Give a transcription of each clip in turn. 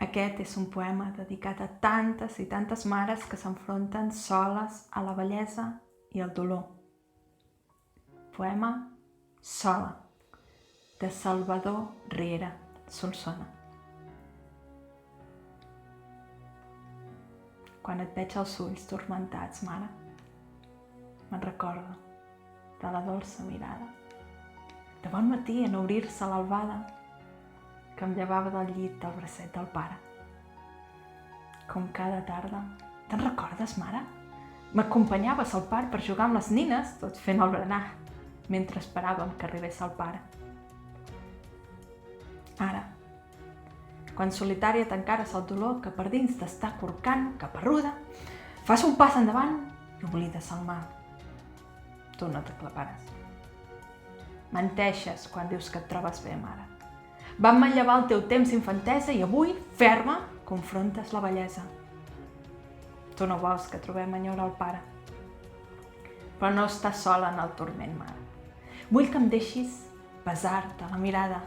Aquest és un poema dedicat a tantes i tantes mares que s'enfronten soles a la bellesa i al dolor. Poema Sola, de Salvador Riera Solsona. Quan et veig els ulls turmentats, mare, me'n recordo de la dolça mirada, de bon matí en obrir-se l'albada, que em llevava del llit del bracet del pare. Com cada tarda, te'n recordes, mare? M'acompanyaves al parc per jugar amb les nines, tot fent el berenar, mentre esperàvem que arribés el pare. Ara, quan solitària t'encares el dolor que per dins t'està corcant, caparruda, fas un pas endavant i oblides el mal. Tu no t'aclapares. Menteixes quan dius que et trobes bé, mare. Vam manllevar el teu temps d'infantesa i avui, ferma, confrontes la bellesa. Tu no vols que trobem enyora al pare. Però no estàs sola en el turment, mare. Vull que em deixis besar-te la mirada,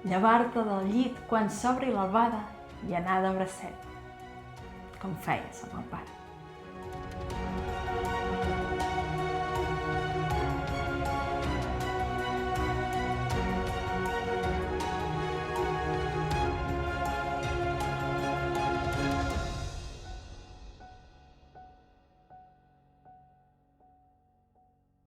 llevar-te del llit quan s'obri l'albada i anar de bracet, com feies amb el pare.